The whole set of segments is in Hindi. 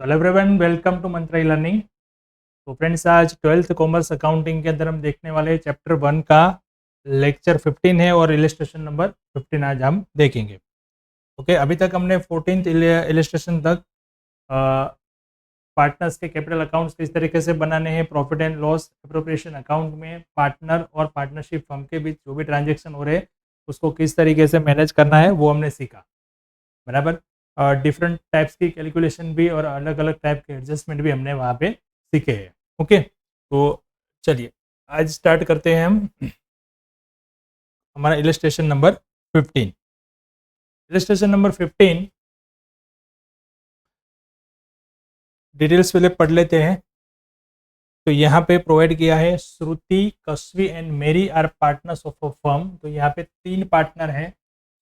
Hello everyone, welcome to Mantra e learning. तो फ्रेंड्स, आज 12th कॉमर्स अकाउंटिंग के अंदर हम देखने वाले चैप्टर 1 का लेक्चर 15 है और इलिस्ट्रेशन नंबर 15 आज हम देखेंगे। ओके, अभी तक हमने 14th इलिस्ट्रेशन तक पार्टनर्स के कैपिटल अकाउंट्स किस तरीके से बनाने हैं, profit and loss appropriation account में पार्टनर और पार्टनरशिप फर्म के बीच जो भी ट्रांजेक्शन हो रहे हैं उसको किस तरीके से मैनेज करना है वो हमने सीखा। बराबर। डिफरेंट टाइप्स की कैलकुलेशन भी और अलग अलग टाइप के एडजस्टमेंट भी हमने वहाँ पे सीखे हैं। ओके, तो चलिए आज स्टार्ट करते हैं हम हमारा illustration number 15। Illustration number 15 details पहले पढ़ लेते हैं। तो यहाँ पे प्रोवाइड किया है Shruti, Kasvi and Mary are partners of a firm. तो यहाँ पे 3 पार्टनर हैं,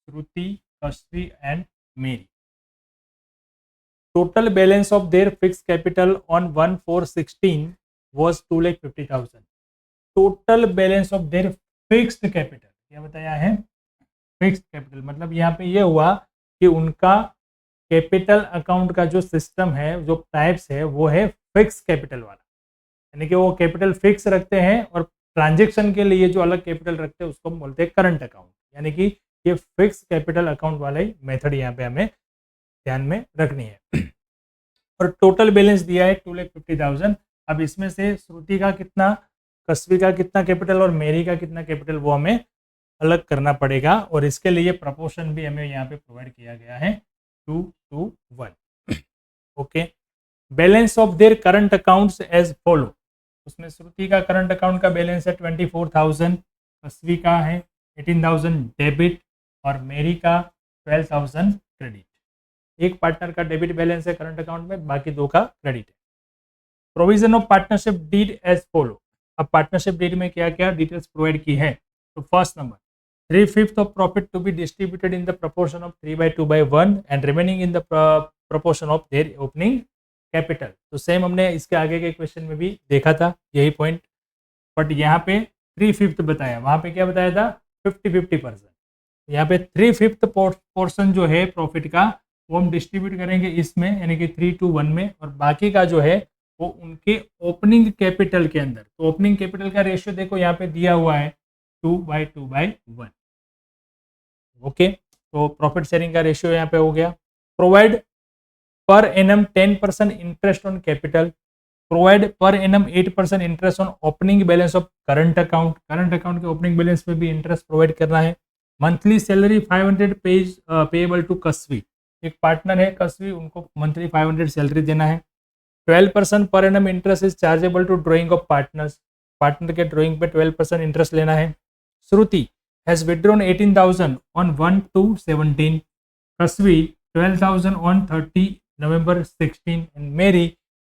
Shruti, Kasvi and Mary. Total balance of their fixed capital on 1/4/16 was 2,50,000। Total balance of there fixed capital, क्या बताया है? फिक्स्ड कैपिटल मतलब यहाँ पे ये हुआ कि उनका कैपिटल अकाउंट का जो सिस्टम है, जो टाइप्स है, वो है फिक्स कैपिटल वाला, यानी कि वो कैपिटल फिक्स रखते हैं और ट्रांजेक्शन के लिए जो अलग कैपिटल रखते हैं उसको हम बोलते हैं करंट अकाउंट। यानी कि ये फिक्स कैपिटल अकाउंट वाला ही मेथड यहाँ पे हमें ध्यान में रखनी है। और टोटल बैलेंस दिया है 2,50,000। अब इसमें से श्रुति का कितना, कस्वी का कितना कैपिटल और मेरी का कितना कैपिटल वो हमें अलग करना पड़ेगा, और इसके लिए प्रपोर्शन भी हमें यहाँ पे प्रोवाइड किया गया है 2:1। Okay, balance of their current accounts as follow. उसमें श्रुति का करंट अकाउंट का बैलेंस है 24,000, कस्वी का है 18,000 डेबिट और मेरी का 12,000 क्रेडिट। एक पार्टनर का डेबिट बैलेंस है करंट अकाउंट में, बाकी 2 का क्रेडिट है। Provision of partnership deed as follow. अब पार्टनरशिप डीड में क्या क्या डिटेल्स प्रोवाइड की है। तो first number, 3/5 of profit to be distributed in the proportion of 3/2/1 and remaining in the proportion of their opening capital. तो सेम हमने इसके आगे के क्वेश्चन में भी देखा था यही पॉइंट, बट यहाँ पे 3/5 बताया, वहाँ पे क्या बताया था 50-50%। यहाँ पे 3/5 पोर्शन जो है प्रॉफिट का वो हम डिस्ट्रीब्यूट करेंगे इसमें, यानी कि 3:1 में, और बाकी का जो है वो उनके ओपनिंग कैपिटल के अंदर। तो ओपनिंग कैपिटल का रेशियो देखो यहाँ पे दिया हुआ है 2/2/1। ओके, तो प्रॉफिट शेयरिंग का रेशियो यहाँ पे हो गया। Provide per annum 10% interest on capital. Provide per annum 8% interest on opening balance of current account. Current account के ओपनिंग बैलेंस में भी इंटरेस्ट प्रोवाइड करना है। Monthly salary 500 payable to Kasvi. एक पार्टनर है कस्वी, उनको मंथली 500 सैलरी देना है। 12% पर annum interest is chargeable to drawing of partners. Partner के ड्राइंग पे 12% इंटरेस्ट लेना है। Shruti has withdrawn 18,000 on 1/2/17। Kasvi 12,000 on 30 November 16 and Mary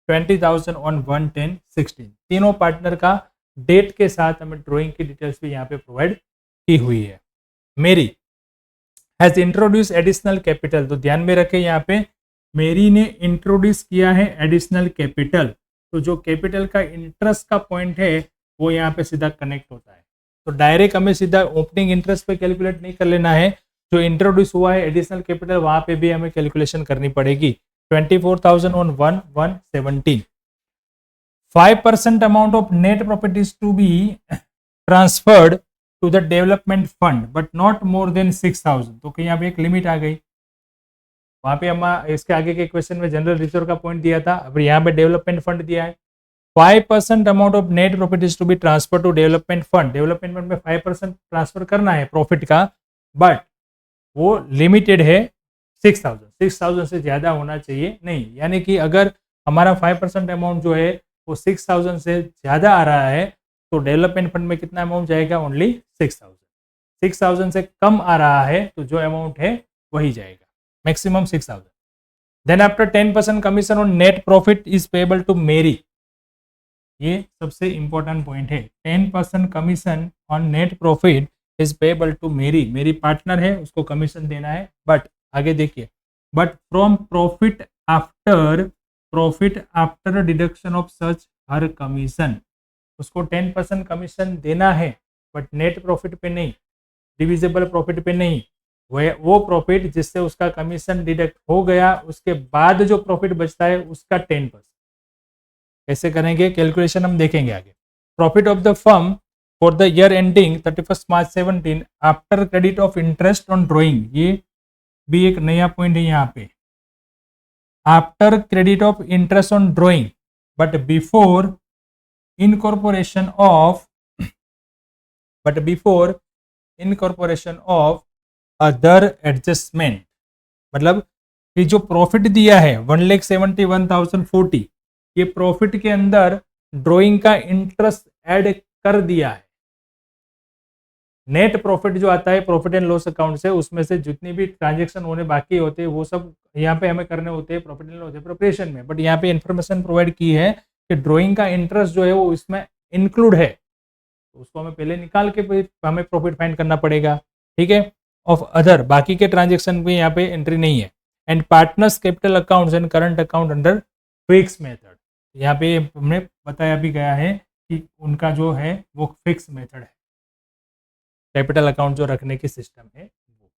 20,000 on 1/10/16। तीनों पार्टनर का डेट के साथ हमें ड्राइंग की डिटेल्स भी यहाँ पे प्रोवाइड की हुई है। मेरी हैज इंट्रोड्यूस एडिशनल कैपिटल। तो ध्यान में रखें यहाँ पे मेरी ने इंट्रोड्यूस किया है एडिशनल कैपिटल। तो जो कैपिटल का इंटरेस्ट का पॉइंट है वो यहाँ पे सीधा कनेक्ट होता है। तो डायरेक्ट हमें सीधा ओपनिंग इंटरेस्ट पे कैलकुलेट नहीं कर लेना है, जो इंट्रोड्यूस हुआ है एडिशनल कैपिटल वहाँ पे भी हमें कैलकुलेशन करनी पड़ेगी। 24,000 on 1/1/17। 5% amount of net profit is to be transferred to the development fund but not more than 6,000। तो यहाँ पे एक लिमिट आ गई। वहाँ पे हम इसके आगे के क्वेश्चन में जनरल रिजर्व का पॉइंट दिया था, अब यहाँ पे डेवलपमेंट फंड दिया है। 5% amount of net profit is to be transfer to development fund. Development fund में 5% ट्रांसफर करना है प्रॉफिट का, बट वो लिमिटेड है 6,000 से ज़्यादा होना चाहिए नहीं। यानी कि अगर हमारा 5% अमाउंट जो है वो 6,000 से ज़्यादा आ रहा है तो डेवलपमेंट फंड में कितना अमाउंट जाएगा, ओनली 6,000। 6,000 से कम आ रहा है तो जो अमाउंट है वही जाएगा, maximum 6,000। Then after 10% commission on net profit is payable to Mary. ये सबसे इंपॉर्टेंट पॉइंट है, 10% commission on net profit is payable to Mary. Mary partner है, उसको कमीशन देना है, बट आगे देखिए, but from profit after deduction of such her commission. उसको 10% कमीशन देना है, बट नेट प्रॉफिट पे नहीं, डिविजिबल प्रॉफिट पे नहीं, वो प्रॉफिट जिससे उसका कमीशन डिडक्ट हो गया, उसके बाद जो प्रॉफिट बचता है उसका 10%। कैसे करेंगे कैलकुलेशन हम देखेंगे आगे। Profit of the firm for the year ending 31 March 17 after credit of interest on drawing, ये भी एक नया पॉइंट है यहाँ पे। After credit of interest on drawing but before incorporation of other adjustment, मतलब ये जो प्रॉफिट दिया है 1,71,040, ये प्रॉफिट के अंदर ड्राइंग का इंटरेस्ट ऐड कर दिया है। नेट प्रॉफिट जो आता है प्रॉफिट एंड लॉस अकाउंट से, उसमें से जितनी भी ट्रांजेक्शन होने बाकी होते हैं वो सब यहाँ पे हमें करने होते हैं प्रॉफिट एंड लॉस प्रिपरेशन में। बट यहाँ पे इंफॉर्मेशन प्रोवाइड की है कि ड्राइंग का इंटरेस्ट जो है वो इसमें इंक्लूड है, तो उसको हमें पहले निकाल के हमें प्रॉफिट फाइंड करना पड़ेगा। ठीक है, ऑफ अदर, बाकी के ट्रांजेक्शन भी यहाँ पे एंट्री नहीं है। And partners capital accounts and current account under fix method, यहाँ पे हमने बताया भी गया है कि उनका जो है वो फिक्स मेथड है। कैपिटल अकाउंट जो रखने की सिस्टम है वो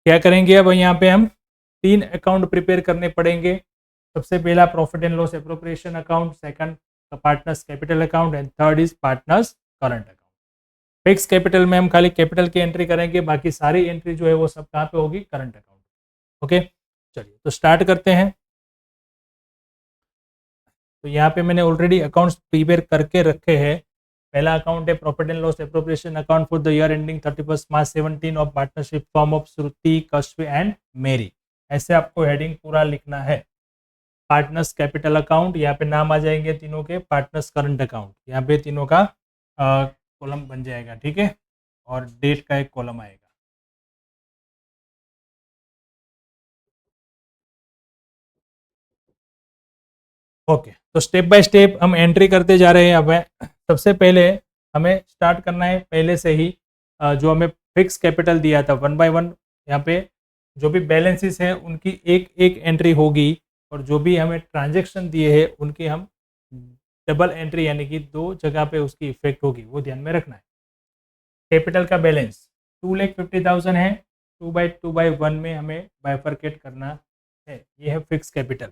क्या करेंगे। अब यहाँ पे हम 3 अकाउंट प्रिपेयर करने पड़ेंगे। सबसे पहला profit and loss appropriation account, second partners capital account and third is partners current account. Fix capital में हम खाली कैपिटल की एंट्री करेंगे, बाकी सारी एंट्री जो है वो सब कहाँ पे होगी, करंट अकाउंट। ओके, चलिए तो स्टार्ट करते हैं। तो यहाँ पे मैंने ऑलरेडी अकाउंट्स प्रिपेयर करके रखे हैं। पहला अकाउंट है profit and loss appropriation account for the year ending 31 March 17 of partnership form of Shruti, Kashyap and मेरी, ऐसे आपको हेडिंग पूरा लिखना है। पार्टनर्स कैपिटल अकाउंट, यहाँ पे नाम आ जाएंगे तीनों के। पार्टनर्स करंट अकाउंट, यहाँ पे तीनों का कॉलम बन जाएगा। ठीक है, और डेट का एक कॉलम आएगा। ओके, तो स्टेप बाय स्टेप हम एंट्री करते जा रहे हैं। अब सबसे पहले हमें स्टार्ट करना है पहले से ही जो हमें फिक्स कैपिटल दिया था, 1 बाय 1 यहाँ पे जो भी बैलेंसेस हैं उनकी एक एक एंट्री होगी, और जो भी हमें ट्रांजेक्शन दिए हैं उनकी हम डबल एंट्री यानी कि 2 जगह पे उसकी इफेक्ट होगी, वो ध्यान में रखना है। कैपिटल का बैलेंस 2,50,000 है, 2 बाय 1 में हमें बाइफरकेट करना है। ये है फिक्स कैपिटल।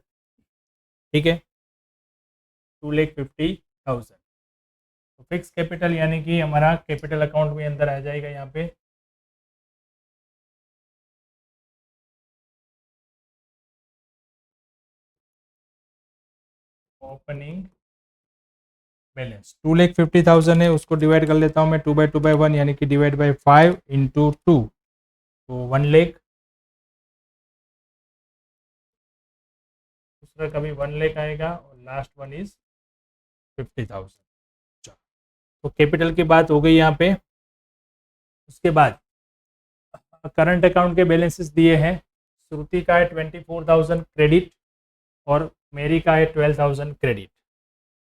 ठीक है, 2,50,000 तो फिक्स कैपिटल यानी कि हमारा कैपिटल अकाउंट में अंदर आ जाएगा। यहाँ पे ओपनिंग बैलेंस 2,50,000 है, उसको डिवाइड कर लेता हूँ मैं 2 बाय 1 यानी कि डिवाइड बाय 5 इंटू 2, तो 1 लाख। दूसरा का भी 1 लाख आएगा और लास्ट वन इज 50,000। तो कैपिटल की बात हो गई यहाँ पे। उसके बाद करंट अकाउंट के बैलेंसेस दिए हैं। श्रुति का है 24,000 क्रेडिट और मेरी का है 12,000 क्रेडिट।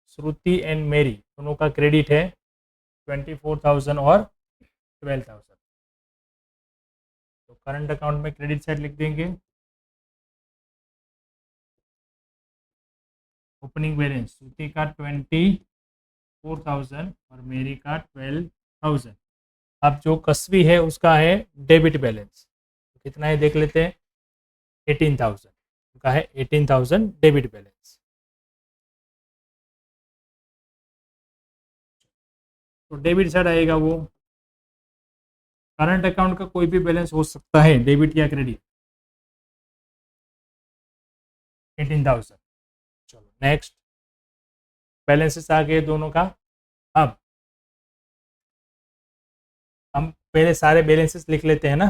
श्रुति एंड मेरी दोनों का क्रेडिट है 24,000 और 12,000। तो करंट अकाउंट में क्रेडिट साइड लिख देंगे। ओपनिंग बैलेंस श्रुति का 24,000 और मेरी का 12,000। अब जो कस्बी है उसका है डेबिट बैलेंस, तो कितना है देख लेते हैं, 18,000 उनका है, 18,000 डेबिट बैलेंस। तो डेबिट साइड आएगा वो। करंट अकाउंट का कोई भी बैलेंस हो सकता है, डेबिट या क्रेडिट। 18,000। चलो नेक्स्ट, बैलेंसेस आ गए दोनों का। अब हम पहले सारे बैलेंसेस लिख लेते हैं ना।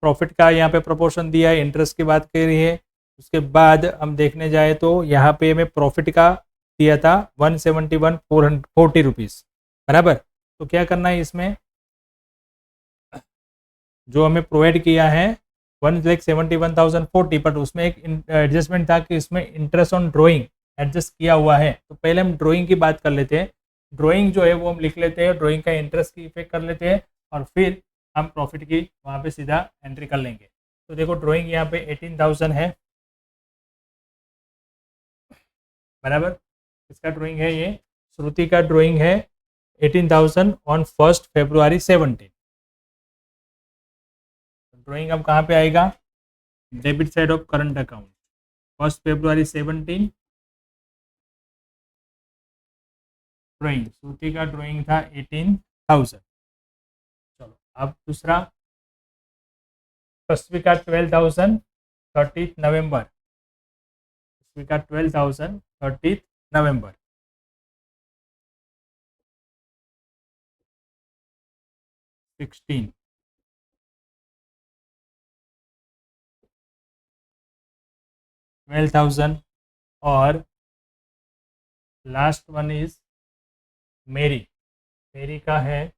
प्रॉफिट का यहाँ पे प्रोपोर्शन दिया है, इंटरेस्ट की बात कर रही है। उसके बाद हम देखने जाए तो यहाँ पे हमें प्रॉफिट का दिया था 171,440 रुपीज़, बराबर। तो क्या करना है इसमें, जो हमें प्रोवाइड किया है 1,71,040, बट उसमें एक एडजस्टमेंट था कि इसमें इंटरेस्ट ऑन ड्राइंग एडजस्ट किया हुआ है। तो पहले हम ड्राइंग की बात कर लेते हैं। ड्राइंग जो है वो हम लिख लेते हैं, ड्राइंग का इंटरेस्ट की इफेक्ट कर लेते हैं, और फिर हम प्रॉफिट की वहाँ पे सीधा एंट्री कर लेंगे। तो देखो ड्राइंग यहाँ पे 18,000 है, बराबर। इसका ड्राइंग है ये, श्रुति का ड्राइंग है 18,000 ऑन 1 फरवरी 17। ड्राइंग अब कहाँ पे आएगा, debit side of current account. 1 February 17 drawing, Shruti का ड्राइंग था 18,000। चलो अब दूसरा, तस्वी का 12,000 30 नवंबर, तस्वी का 12,000 30 नवंबर। सिक्सटीन 12,000 और लास्ट वन इज मेरी, मेरी का है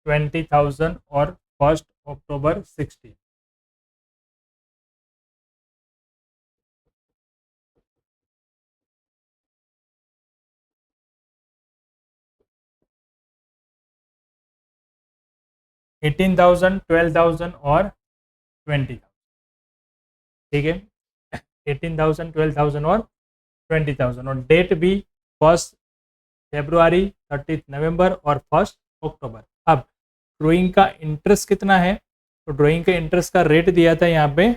20,000 और 1 October 16। $18,000, 12,000 और 20,000, ठीक है। 18,000, 12,000 और 20,000 और डेट भी 1 February, 30 नवंबर और 1 October। अब ड्राइंग का इंटरेस्ट कितना है, तो ड्राइंग के इंटरेस्ट का रेट दिया था यहाँ पे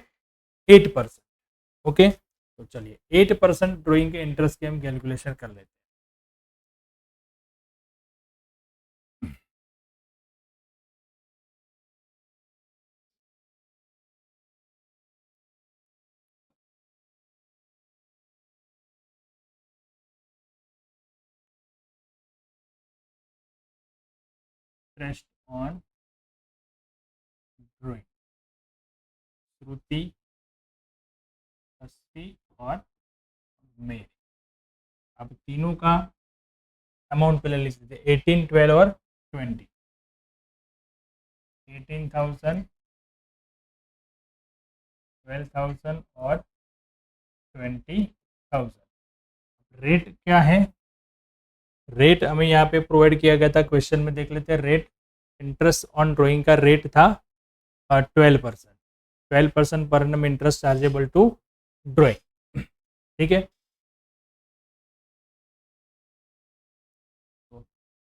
8%। ओके, तो चलिए 8% ड्राइंग के इंटरेस्ट की हम कैलकुलेशन कर लेते हैं। इंटरेस्ट ऑन ड्राइंग, श्रुति, अस्सी और मेरी। अब तीनों का अमाउंट पहले लिख देते, 18, 12 और 20। 18,000, 12,000 और 20,000। रेट क्या है, रेट हमें यहाँ पे प्रोवाइड किया गया था, क्वेश्चन में देख लेते हैं। रेट, इंटरेस्ट ऑन ड्राइंग का रेट था 12%। 12% पर annum interest chargeable to drawing, ठीक है।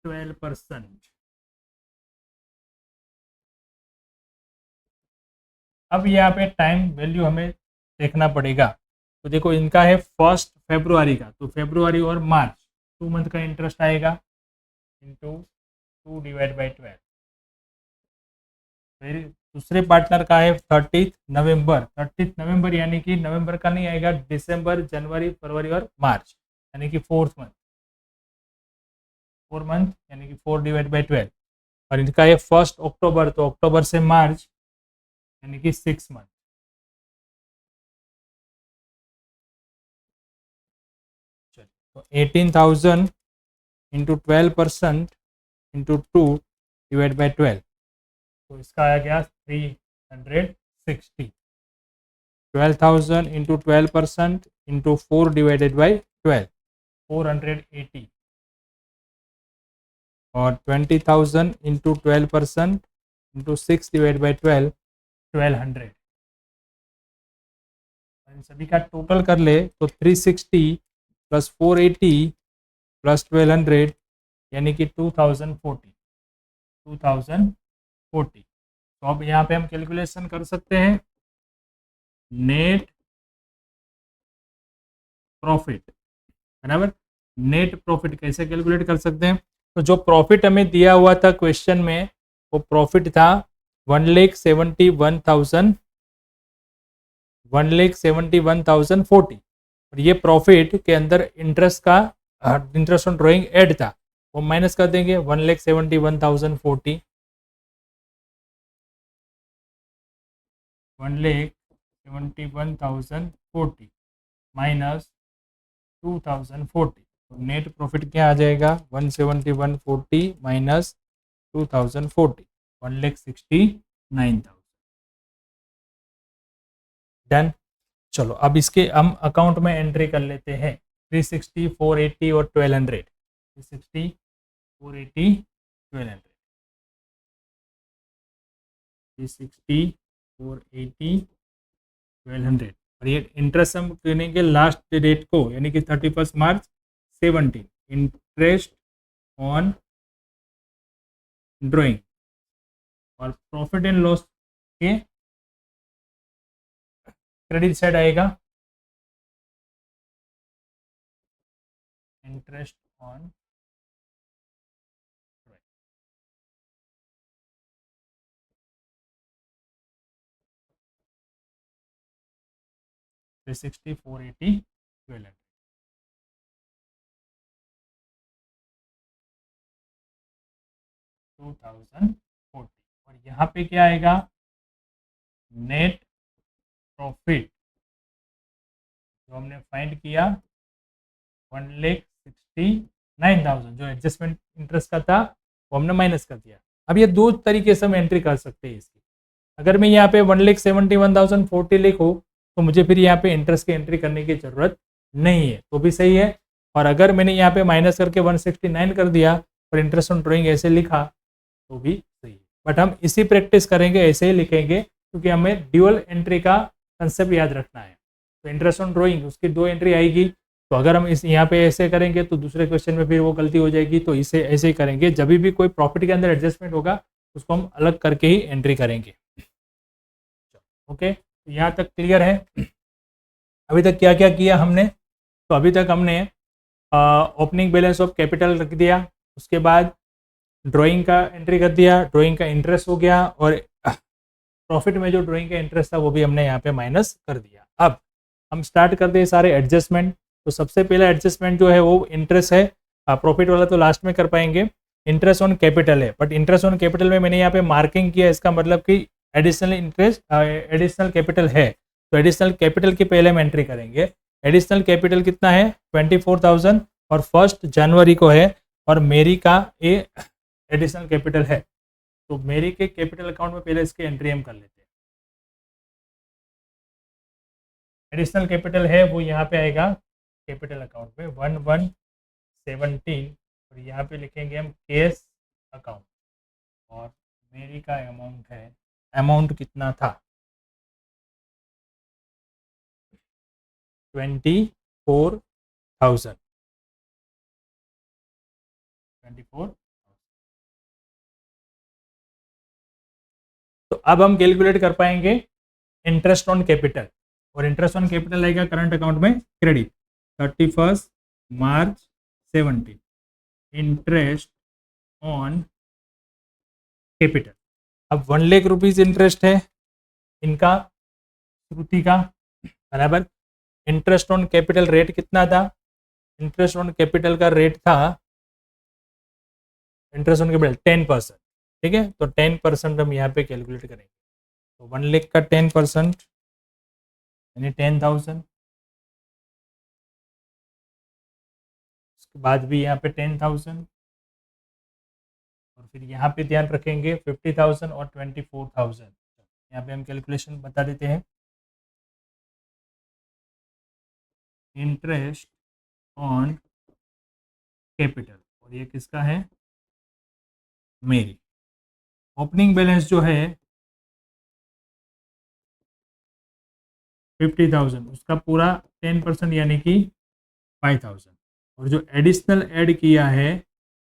12%। अब यहाँ पे टाइम वैल्यू हमें देखना पड़ेगा। तो देखो इनका है 1 February का, तो फरवरी और मार्च 2 मंथ का इंटरेस्ट आएगा इंटू 2 डिवाइड बाई 12। फिर दूसरे पार्टनर का है 30 नवंबर, 30 नवंबर यानी कि नवंबर का नहीं आएगा, दिसंबर, जनवरी, फरवरी और मार्च यानी कि 4th मंथ, 4 मंथ यानी कि 4 डिवाइड बाई 12। और इनका है 1 अक्टूबर, तो अक्टूबर से मार्च यानी कि 6 मंथ। तो 18,000 इंटू 12% इंटू 2 डिवाइड बाई 12, तो इसका आ गया 360। 12,000 इंटू 12% इंटू 4 डिवाइडेड बाई 12, 480। और 20,000 इंटू 12% इंटू 6 डिवाइड बाई 12, 1200। इन सभी का टोटल कर ले तो 360 प्लस 480 प्लस 1200 यानी कि 2040, 2040। तो अब यहाँ पे हम कैलकुलेशन कर सकते हैं नेट प्रॉफिट, बराबर। नेट प्रॉफिट कैसे कैलकुलेट कर सकते हैं, तो जो प्रॉफिट हमें दिया हुआ था क्वेश्चन में, वो प्रॉफिट था 1,71,040। और ये प्रॉफिट के अंदर इंटरेस्ट का, इंटरेस्ट ऑन ड्राइंग ऐड था, वो माइनस कर देंगे 1,71,040, 1,71,040 माइनस 2040। तो नेट प्रॉफिट क्या आ जाएगा, 171,40 माइनस 2040, 1,69,000। डन। चलो अब इसके हम अकाउंट में एंट्री कर लेते हैं। 360, 480 और 1200, 360, 480, 1200, 360, 480, 1200। और ये इंटरेस्ट हम करेंगे लास्ट डेट को, यानी कि 31 मार्च 17। इंटरेस्ट ऑन ड्राइंग और प्रॉफिट एंड लॉस के क्रेडिट साइड आएगा इंटरेस्ट ऑन 360 480 1200 2040 और यहाँ पे क्या आएगा नेट प्रॉफिट जो हमने फाइंड किया 1,69,000 जो एडजस्टमेंट इंटरेस्ट का था वो हमने माइनस कर दिया। अब ये दो तरीके से हम एंट्री कर सकते हैं इसकी। अगर मैं यहाँ पे 1,71,040 लिखूँ तो मुझे फिर यहाँ पे इंटरेस्ट की एंट्री करने की ज़रूरत नहीं है, तो भी सही है। और अगर मैंने यहाँ पे माइनस करके 169 कर दिया और इंटरेस्ट ऑन ड्रॉइंग ऐसे लिखा तो भी सही है। बट हम इसी प्रैक्टिस करेंगे, ऐसे ही लिखेंगे क्योंकि हमें ड्यूअल एंट्री का कंसेप्ट याद रखना है। तो इंटरेस्ट ऑन ड्रॉइंग उसकी दो एंट्री आएगी, तो अगर हम इस यहाँ पे ऐसे करेंगे तो दूसरे क्वेश्चन में फिर वो गलती हो जाएगी, तो इसे ऐसे ही करेंगे। जब भी कोई प्रॉफिट के अंदर एडजस्टमेंट होगा उसको हम अलग करके ही एंट्री करेंगे। ओके, तो यहाँ तक क्लियर है। अभी तक क्या क्या किया हमने? तो अभी तक हमने ओपनिंग बैलेंस ऑफ कैपिटल रख दिया, उसके बाद ड्राइंग का एंट्री कर दिया, ड्राइंग का इंटरेस्ट हो गया और प्रॉफिट में जो ड्राइंग का इंटरेस्ट था वो भी हमने यहाँ पे माइनस कर दिया। अब हम स्टार्ट करते हैं सारे एडजस्टमेंट। तो सबसे पहला एडजस्टमेंट जो है वो इंटरेस्ट है, प्रॉफिट वाला तो लास्ट में कर पाएंगे। इंटरेस्ट ऑन कैपिटल है, बट इंटरेस्ट ऑन कैपिटल में मैंने यहाँ पे मार्किंग किया, इसका मतलब कि एडिशनल इंटरेस्ट एडिशनल कैपिटल है, तो एडिशनल कैपिटल की पहले हम एंट्री करेंगे। एडिशनल कैपिटल कितना है 24,000 और 1 जनवरी को है और मेरी का ये एडिशनल कैपिटल है, तो मेरी के कैपिटल अकाउंट में पहले इसकी एंट्री हम कर लेते हैं। एडिशनल कैपिटल है वो यहाँ पे आएगा कैपिटल अकाउंट में 1117 और यहाँ पे लिखेंगे हम केस अकाउंट और मेरी का अमाउंट है, अमाउंट कितना था 24,000। तो अब हम कैलकुलेट कर पाएंगे इंटरेस्ट ऑन कैपिटल, और इंटरेस्ट ऑन कैपिटल आएगा करंट अकाउंट में credit 31 March 17 interest on capital. अब 1,00,000 रुपीज इंटरेस्ट है इनका, श्रुति का, बराबर। इंटरेस्ट ऑन कैपिटल रेट कितना था? इंटरेस्ट ऑन कैपिटल का रेट था, इंटरेस्ट ऑन कैपिटल 10%, ठीक है। तो 10% हम यहाँ पे कैलकुलेट करेंगे, तो 1,00,000 का 10% यानी 10,000, उसके बाद भी यहाँ पे 10,000 और फिर यहाँ पे ध्यान रखेंगे 50,000 और 24,000। यहाँ पे हम कैलकुलेशन बता देते हैं। इंटरेस्ट ऑन कैपिटल और ये किसका है? मेरी। ओपनिंग बैलेंस जो है 50,000, उसका पूरा 10% यानी कि 5,000 और जो एडिशनल ऐड किया है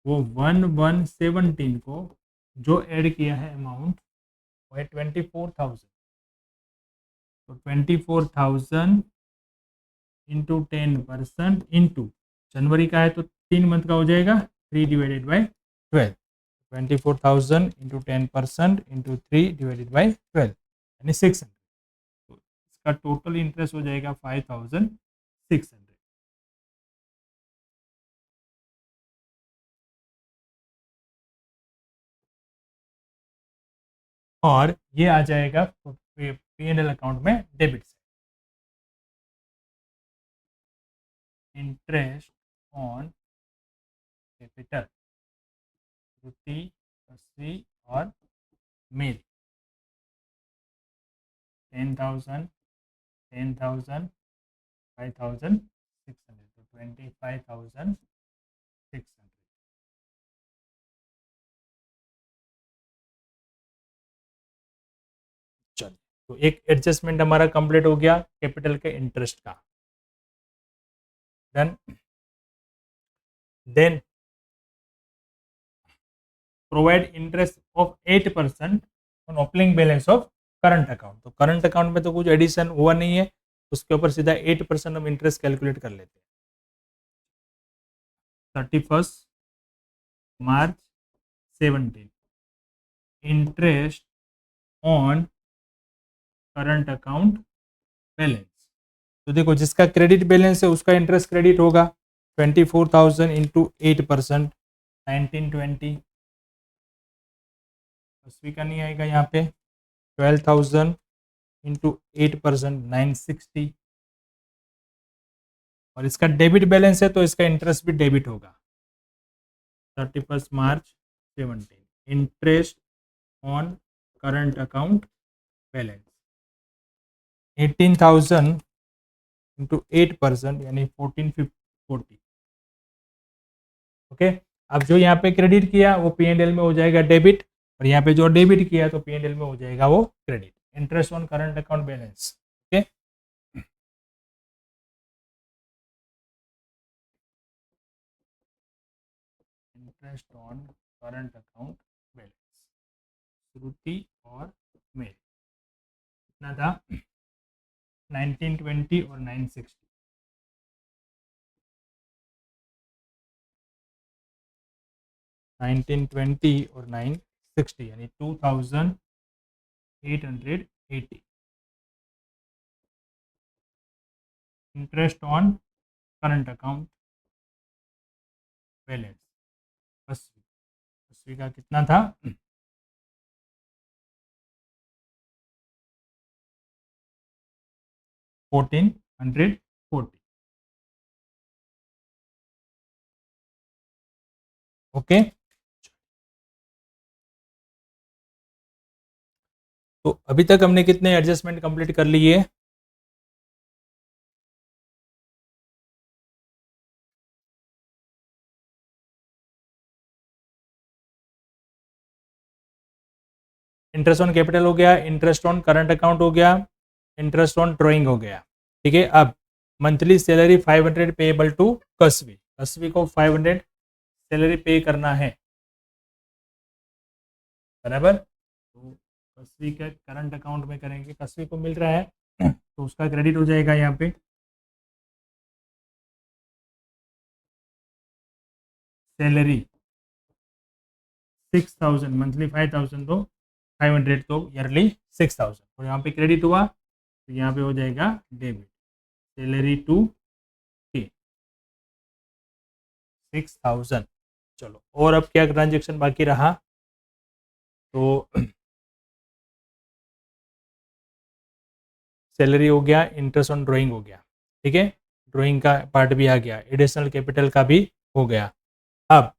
वो 1117 को जो ऐड किया है अमाउंट वो है 24,000, तो 24,000 इंटू 10% इंटू जनवरी का है तो 3 मंथ का हो जाएगा 3/12, 24,000 इंटू 10% इंटू 3/12 यानी 600, तो इसका टोटल इंटरेस्ट हो जाएगा 5,600। और ये आ जाएगा P&L अकाउंट में डेबिट से। इंटरेस्ट ऑन कैपिटल श्रुति, अस्सी और मेरी 10,000 10,000 5,600, तो 25,600। चलिए, तो एक एडजस्टमेंट हमारा कंप्लीट हो गया कैपिटल के इंटरेस्ट का। Then provide interest of 8% on opening balance of current account. तो करंट अकाउंट में तो कुछ एडिशन हुआ नहीं है, उसके ऊपर सीधा 8% हम इंटरेस्ट कैलकुलेट कर लेते हैं। 31 मार्च 17 interest on current account balance. तो देखो जिसका क्रेडिट बैलेंस है उसका इंटरेस्ट क्रेडिट होगा 24,000 इंटू 8%, 1920। अस्वी का नहीं आएगा यहाँ पे, 12,000 इंटू 8%, 960। और इसका डेबिट बैलेंस है तो इसका इंटरेस्ट भी डेबिट होगा। 31 मार्च 17 interest on current account balance 18,000 into 8% यानी 1440। ओके, अब जो यहाँ पे क्रेडिट किया वो P&L में हो जाएगा डेबिट, और यहाँ पे जो डेबिट किया तो P&L में हो जाएगा वो credit. Interest on current account balance. Okay, interest on current account balance, Shruti और मेल कितना था 1920 और 960। 1920 और 960 यानी 2880 interest on current account balance. Asvi का कितना था 1440। ओके, तो अभी तक हमने कितने एडजस्टमेंट कंप्लीट कर लिए? इंटरेस्ट ऑन कैपिटल हो गया, इंटरेस्ट ऑन करंट अकाउंट हो गया, इंटरेस्ट ऑन ड्रॉइंग हो गया। ठीक है, अब मंथली सैलरी 500 पेएबल टू कसवी। कसवी को 500 सैलरी पे करना है, बराबर। तो कसवी के करंट अकाउंट में करेंगे, कसवी को मिल रहा है तो उसका क्रेडिट हो जाएगा यहाँ पे। सैलरी 6,000 मंथली 5,000 तो 500 तो ईयरली 6,000, और यहाँ पे क्रेडिट हुआ तो यहाँ पे हो जाएगा डेबिट। Salary to 6,000। चलो, और अब क्या ट्रांजेक्शन बाकी रहा? तो सैलरी हो गया, इंटरेस्ट ऑन ड्राइंग हो गया, ठीक है, ड्राइंग का पार्ट भी आ गया, एडिशनल कैपिटल का भी हो गया। अब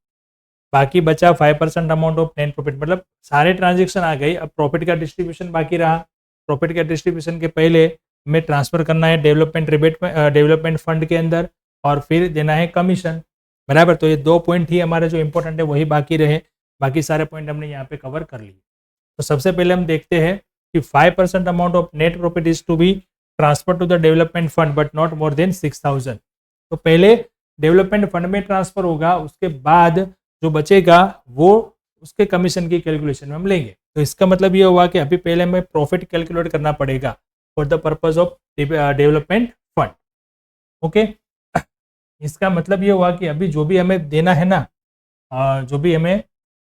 बाकी बचा 5% अमाउंट ऑफ नेट प्रॉफिट, मतलब सारे ट्रांजेक्शन आ गई। अब प्रॉफिट का डिस्ट्रीब्यूशन बाकी रहा। प्रॉफिट का डिस्ट्रीब्यूशन के पहले हमें ट्रांसफर करना है डेवलपमेंट रिबेट में, डेवलपमेंट फंड के अंदर, और फिर देना है कमीशन, बराबर। तो ये 2 पॉइंट ही हमारे जो इंपॉर्टेंट है वही बाकी रहे, बाकी सारे पॉइंट हमने यहाँ पे कवर कर लिए। तो सबसे पहले हम देखते हैं कि 5% amount of net profit is to be transfer to the development fund but not more than 6,000। तो पहले डेवलपमेंट फंड में ट्रांसफर होगा, उसके बाद जो बचेगा वो उसके कमीशन की कैलकुलेशन में हम लेंगे। तो इसका मतलब ये हुआ कि अभी पहले हमें प्रॉफिट कैलकुलेट करना पड़ेगा for the purpose of development fund. Okay, इसका मतलब ये हुआ कि अभी जो भी हमें देना है ना, जो भी हमें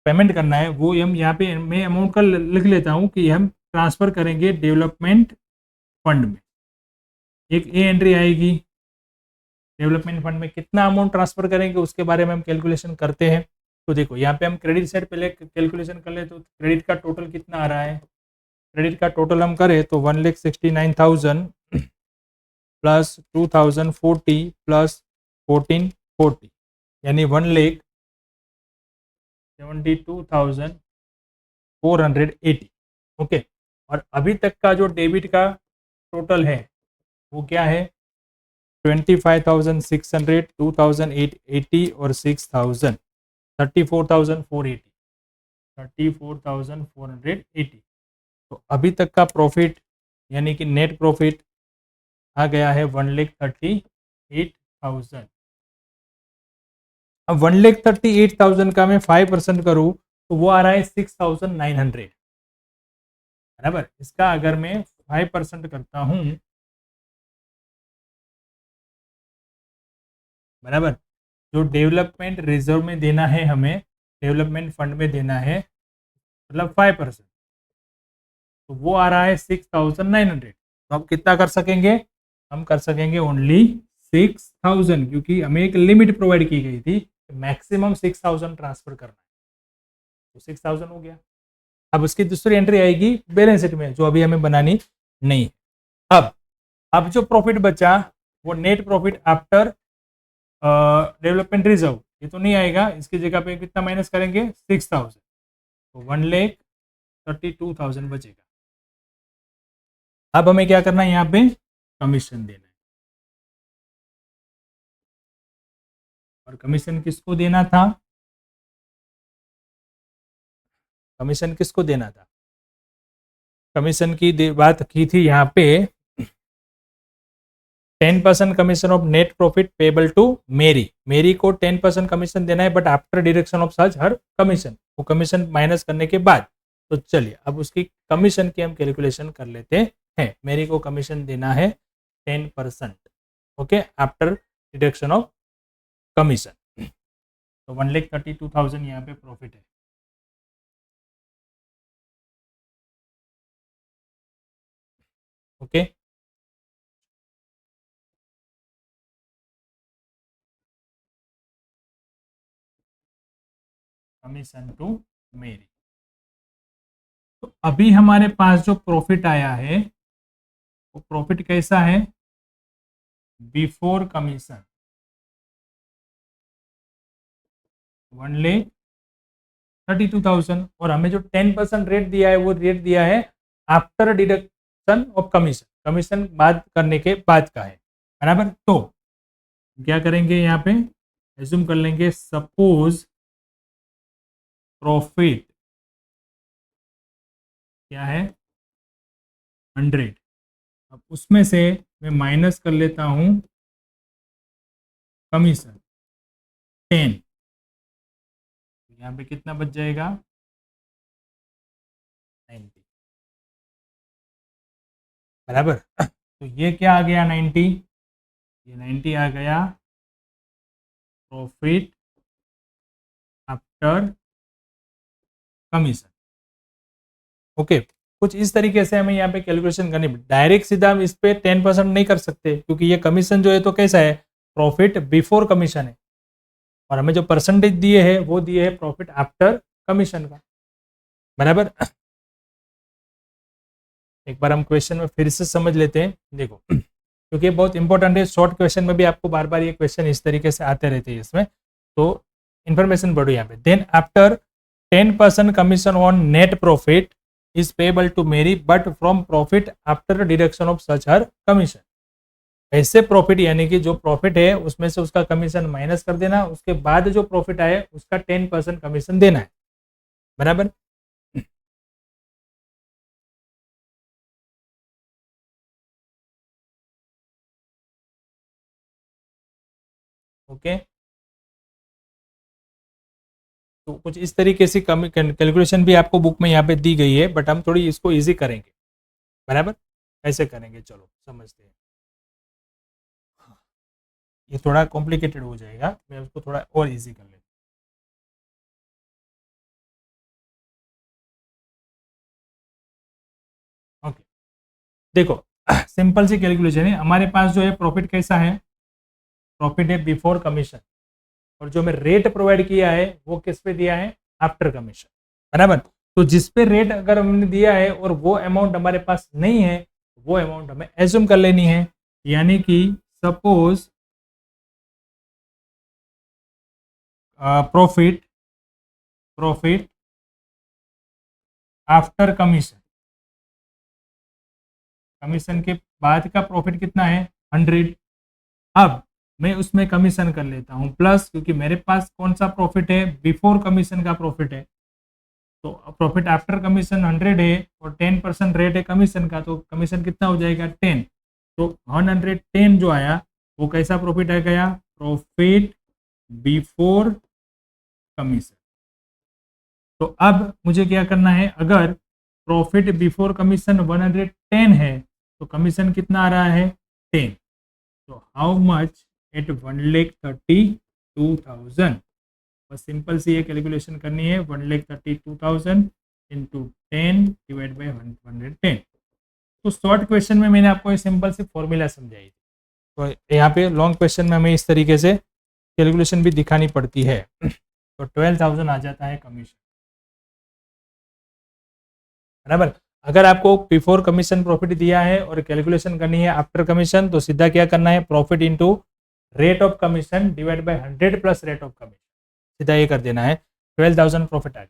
पेमेंट करना है वो हम यहाँ पे मैं अमाउंट का लिख लेता हूँ कि हम ट्रांसफर करेंगे डेवलपमेंट फंड में। एक ए एंट्री आएगी, डेवलपमेंट फंड में कितना अमाउंट ट्रांसफर करेंगे उसके बारे में हम कैलकुलेशन करते हैं। तो देखो यहाँ पे हम क्रेडिट साइड पहले कैलकुलेशन कर ले, तो क्रेडिट का टोटल कितना आ रहा है? क्रेडिट का टोटल हम करें तो 1,69,000 प्लस 2,040 प्लस 1,440 यानी 1,72,480। ओके, और अभी तक का जो डेबिट का टोटल है वो क्या है? 25,600, 2,880 और 6,000, 34,480, 34,480। तो अभी तक का प्रॉफिट यानी कि नेट प्रॉफिट आ गया है 1,38,000। अब 1,38,000 का मैं 5% करूँ तो वो आ रहा है 6,900। बराबर। इसका अगर मैं 5% करता हूँ, बराबर, जो डेवलपमेंट रिजर्व में देना है हमें, डेवलपमेंट फंड में देना है, मतलब 5%, तो वो आ रहा है 6,900। तो हम कितना कर सकेंगे, हम कर सकेंगे ओनली 6,000, क्योंकि हमें एक लिमिट प्रोवाइड की गई थी, मैक्सिमम 6,000 ट्रांसफर करना है, तो 6,000 हो गया। अब उसकी दूसरी एंट्री आएगी बैलेंस शीट में, जो अभी हमें बनानी नहीं है। अब जो प्रॉफिट बचा वो net profit after development reserve, ये तो नहीं आएगा, इसकी जगह पे कितना माइनस करेंगे, 6,000, तो 1,32,000 बचेगा। अब हमें क्या करना है, यहाँ पे कमीशन देना है, और कमीशन किसको देना था, कमीशन किसको देना था, कमीशन की बात की थी यहाँ पे, 10% commission of net profit payable to Mary, Mary को 10% कमीशन देना है, but after deduction of such her commission, वो कमीशन माइनस करने के बाद। तो चलिए अब उसकी कमीशन की हम कैलकुलेशन कर लेते हैं। मेरी को कमीशन देना है 10%, okay, after deduction of commission. तो 1,32,000 यहाँ पे प्रॉफिट है। ओके, कमीशन टू मेरी। तो अभी हमारे पास जो प्रॉफिट आया है वो प्रॉफिट कैसा है, बिफोर कमीशन 1,32,000, और हमें जो 10% रेट दिया है वो रेट दिया है after deduction of commission, commission बात करने के बाद का है, बराबर। तो क्या करेंगे, यहाँ पे एज्यूम कर लेंगे, सपोज प्रॉफिट क्या है 100, अब उसमें से मैं माइनस कर लेता हूँ कमीशन 10, यहाँ पे कितना बच जाएगा 90, बराबर। तो ये क्या आ गया 90, ये 90 आ गया प्रॉफिट आफ्टर कमीशन। ओके, कुछ इस तरीके से हमें यहाँ पे कैलकुलेशन करनी, डायरेक्ट सीधा हम इस पे 10% नहीं कर सकते, क्योंकि ये कमीशन जो है तो कैसा है, प्रॉफिट बिफोर कमीशन है, और हमें जो परसेंटेज दिए है वो दिए है प्रॉफिट आफ्टर कमीशन का, बराबर। एक बार हम क्वेश्चन में फिर से समझ लेते हैं, देखो, क्योंकि ये बहुत इंपॉर्टेंट है, शॉर्ट क्वेश्चन में भी आपको बार बार ये क्वेश्चन इस तरीके से आते रहते हैं इसमें, तो इन्फॉर्मेशन बढ़ो यहाँ पे। Then after 10% commission on net profit is payable to Mary, but from profit after deduction of such her commission. ऐसे प्रॉफिट यानी कि जो प्रॉफिट है उसमें से उसका कमीशन माइनस कर देना, उसके बाद जो प्रॉफिट आए उसका 10% कमीशन देना है, बराबर। ओके, तो कुछ इस तरीके से कैलकुलेशन भी आपको बुक में यहाँ पे दी गई है, बट हम थोड़ी इसको इजी करेंगे, बराबर। कैसे करेंगे चलो समझते हैं। ये थोड़ा कॉम्प्लिकेटेड हो जाएगा, मैं उसको थोड़ा और इजी कर लेता हूँ। ओके, देखो, सिंपल सी कैलकुलेशन है, हमारे पास जो है प्रॉफिट कैसा है, प्रॉफिट है बिफोर कमीशन, और जो हमें रेट प्रोवाइड किया है वो किस पे दिया है, आफ्टर कमीशन, बराबर। तो जिस पे रेट अगर हमने दिया है और वो अमाउंट हमारे पास नहीं है, वो अमाउंट हमें एज्यूम कर लेनी है, यानी कि suppose profit, profit after commission, commission के बाद का प्रॉफिट कितना है 100। अब मैं उसमें कमीशन कर लेता हूं प्लस, क्योंकि मेरे पास कौन सा प्रॉफिट है, बिफोर कमीशन का प्रॉफिट है, तो प्रॉफिट आफ्टर कमीशन 100 है और 10% रेट है कमीशन का, तो कमीशन कितना हो जाएगा 10, तो 110 जो आया वो कैसा प्रॉफिट आ गया, प्रॉफिट बिफोर कमीशन। तो अब मुझे क्या करना है, अगर प्रॉफिट बिफोर कमीशन 110 है, तो कमीशन कितना आ रहा है 10। तो हाउ मच एट 1,32,000। बस सिंपल सी ये कैलकुलेशन करनी है, 1,32,000 इंटू 10 डिवाइड बाई 110। तो शॉर्ट क्वेश्चन में मैंने आपको ये सिंपल सी फॉर्मूला समझाई थी, तो यहाँ पे लॉन्ग क्वेश्चन में हमें इस तरीके से कैलकुलेशन भी दिखानी पड़ती है। तो 12,000 आ जाता है कमीशन, बराबर। अगर आपको बिफोर कमीशन प्रॉफिट दिया है और कैलकुलेशन करनी है आफ्टर कमीशन, तो सीधा क्या करना है, profit into rate of commission divide by 100 plus rate of commission, सीधा ये कर देना है। 12,000 प्रॉफिट आ गया,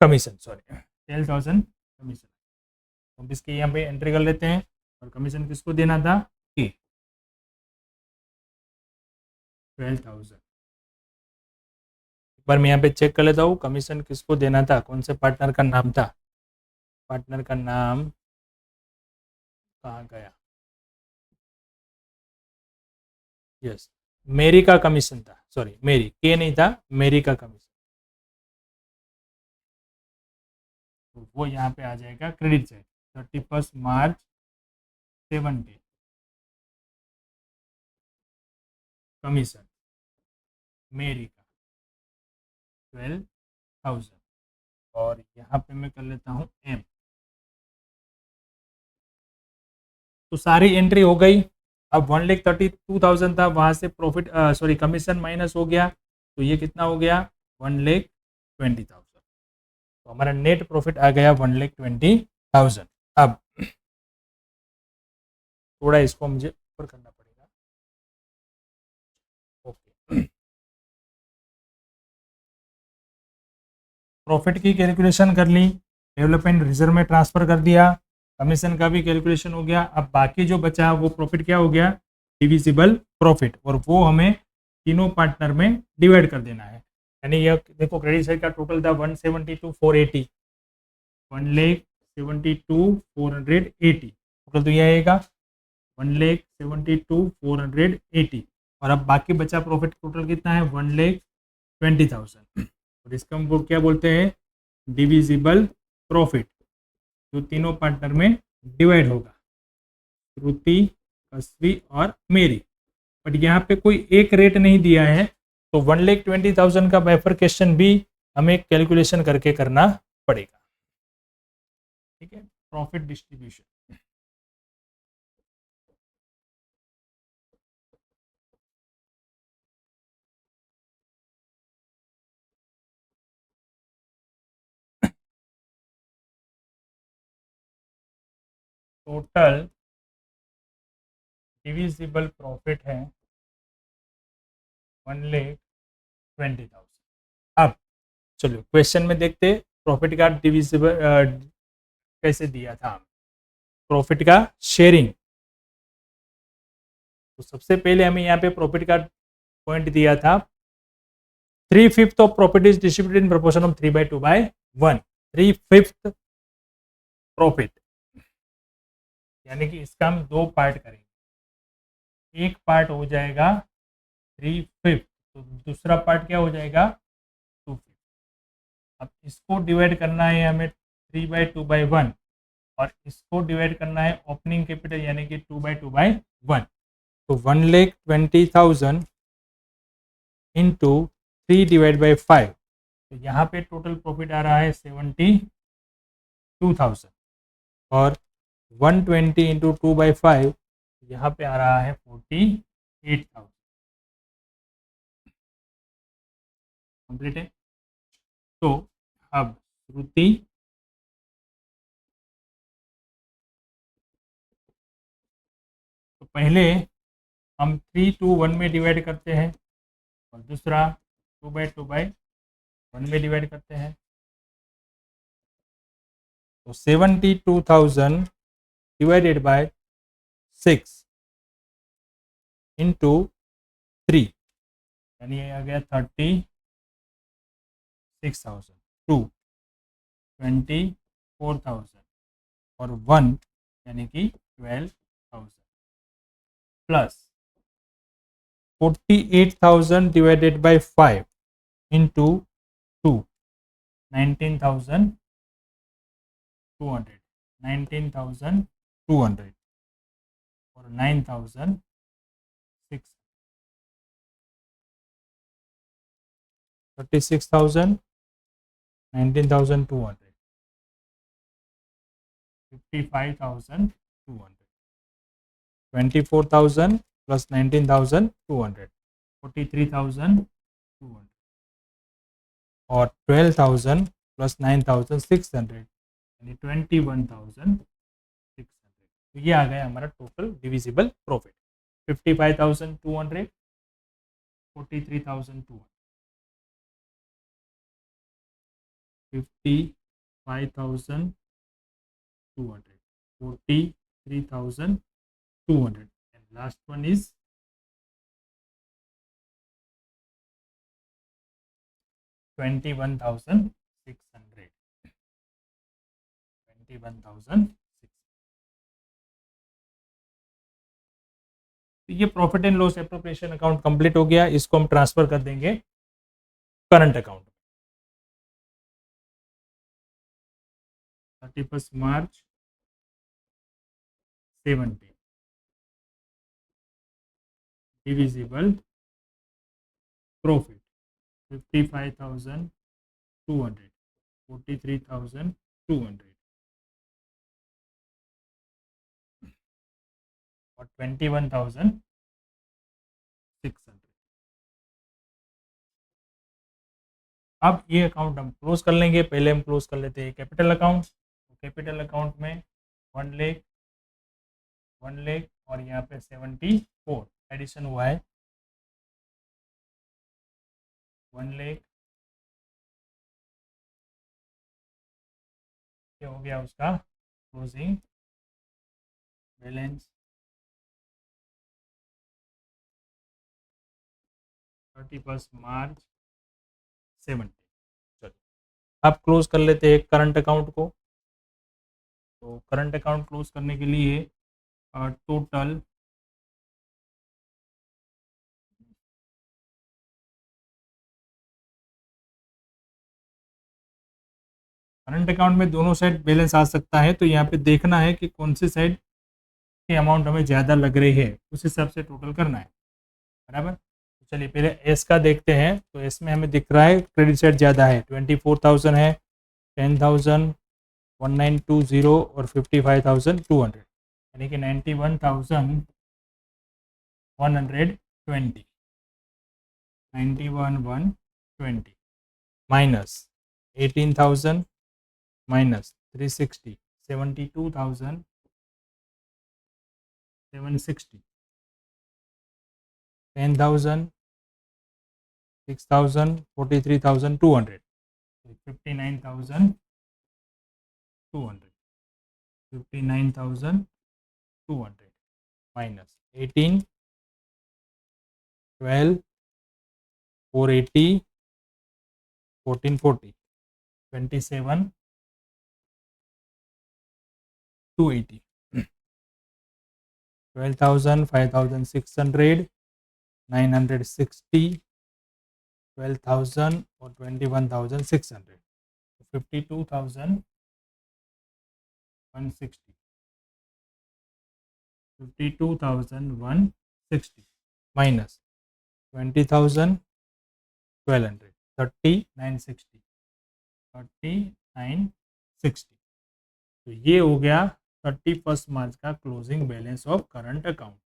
कमीशन सॉरी 12,000 कमीशन। तो इसकी यहाँ पे एंट्री कर लेते हैं, और कमीशन किसको देना था कि 12,000। एक बार मैं यहाँ पे चेक कर लेता हूँ कमीशन किसको देना था, कौन से पार्टनर का नाम था, पार्टनर का नाम कहाँ गया, यस मेरी का कमीशन था, सॉरी मेरी के नहीं था, मेरी का कमीशन। तो वो यहाँ पे आ जाएगा क्रेडिट साइड 31 मार्च 70 कमीशन मेरी का 12,000, और यहाँ पे मैं कर लेता हूँ एम। तो सारी एंट्री हो गई। अब 1,32,000 था, वहाँ से प्रॉफिट सॉरी कमीशन माइनस हो गया, तो ये कितना हो गया 1,20,000। तो हमारा नेट प्रॉफिट आ गया 1,20,000। अब थोड़ा इसको मुझे ऊपर करना पड़ेगा, ओके। प्रॉफिट की कैलकुलेशन कर ली, डेवलपमेंट रिजर्व में ट्रांसफर कर दिया, कमीशन का भी कैलकुलेशन हो गया। अब बाकी जो बचा वो प्रॉफिट क्या हो गया, डिविजिबल प्रॉफिट, और वो हमें तीनों पार्टनर में डिवाइड कर देना है। यानी ये देखो क्रेडिट साइड का टोटल था 172,480, 1,72,480 टोटल, तो ये आएगा 1,72,480। और अब बाकी बचा प्रॉफिट टोटल कितना है 1,20,000, और इसका हम क्या बोलते हैं, डिविजिबल प्रॉफिट, जो तीनों पार्टनर में डिवाइड होगा, श्रुति, कस्वी और मेरी। बट यहाँ पे कोई एक रेट नहीं दिया है, तो 1,20,000 का बाइफरकेशन भी हमें कैलकुलेशन करके करना पड़ेगा, ठीक है। Profit distribution, total divisible profit है 1,20,000। अब चलो क्वेश्चन में देखते प्रॉफिट का डिविजिबल कैसे दिया था, प्रॉफिट का शेयरिंग। तो सबसे पहले हमें यहाँ पे प्रॉफिट का पॉइंट दिया था 3/5 of profit is distributed in proportion of 3/2/1। 3/5 profit, यानी कि इसका हम दो पार्ट करेंगे, एक पार्ट हो जाएगा 3/5, तो दूसरा पार्ट क्या हो जाएगा 2/5। अब इसको डिवाइड करना है हमें 3/2/1, और इसको डिवाइड करना है ओपनिंग कैपिटल यानी कि 2/2/1। तो 1,20,000 इंटू 3/5, तो यहाँ पे टोटल प्रॉफिट आ रहा है 72,000, और 120 इंटू 2/5 यहाँ पे आ रहा है 48,000। कंप्लीट है। तो अब श्रुति, तो पहले हम 3/2/1 में डिवाइड करते हैं, और दूसरा 2/2/1 में डिवाइड करते हैं। तो 72,000 डिवाइडेड बाय 6 इंटू 3, यानी ये आ गया 36,000, 24,000 और 1 यानी कि 12,000 प्लस 48,000 डिवाइडेड बाय 5 इंटू 2, 19,000 200, 19,200 और 9,600, 36,000, 19,200, 55,200, 24,000 plus 19,200, 43,200 और 12,000 plus 9,600 यानी 21,600। तो ये आ गया हमारा total divisible profit. 55,200, 43,200, 55,200, 43,200 and last one is 21,600, 21,600। तो ये profit and loss appropriation account complete हो गया। इसको हम ट्रांसफर कर देंगे करंट अकाउंट। 31 मार्च 17 डिविजिबल प्रॉफिट 55,200, 43,200 और 21,600। अब ये अकाउंट हम क्लोज कर लेंगे। पहले हम क्लोज कर लेते हैं कैपिटल अकाउंट। तो कैपिटल अकाउंट में 1 लाख, 1 लाख और यहाँ पे 74 एडिशन हुआ है। 1 लाख ये हो गया उसका क्लोजिंग बैलेंस 31 मार्च 17। चलो अब क्लोज कर लेते हैं करंट अकाउंट को। तो करंट अकाउंट क्लोज करने के लिए टोटल करंट अकाउंट में दोनों साइड बैलेंस आ सकता है। तो यहाँ पे देखना है कि कौन सी साइड की अमाउंट हमें ज़्यादा लग रही है, उस हिसाब से टोटल करना है, बराबर। तो चलिए पहले एस का देखते हैं। तो एस में हमें दिख रहा है क्रेडिट साइड ज़्यादा है, 24,000 है, 10,000, 1920 और 55,200 यानी कि 91,120, 91,120 माइनस 18,000 माइनस 360, 72,760, 10,000, 6,000, 43,200, 59,200, 59,200 माइनस 18, 12, 480, 1440, 27, 280, 12,000, 5,600, 960, 12,000 और 21,600, 52,160, 52,160 माइनस 20,000, 1,200, 3960, 3960। तो ये हो गया 31 मार्च का closing balance of current account.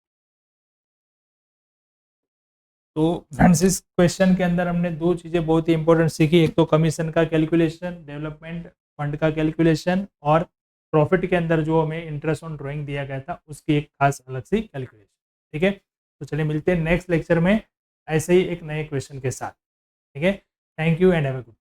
तो फ्रेंड्स इस क्वेश्चन के अंदर हमने दो चीज़ें बहुत ही इंपॉर्टेंट सीखी। एक तो कमीशन का कैलकुलेशन, डेवलपमेंट फंड का कैलकुलेशन और प्रॉफिट के अंदर जो हमें इंटरेस्ट ऑन ड्राइंग दिया गया था उसकी एक खास अलग सी कैलकुलेशन। ठीक है, तो चलिए मिलते हैं नेक्स्ट लेक्चर में ऐसे ही एक नए क्वेश्चन के साथ। ठीक है, thank you and have a good.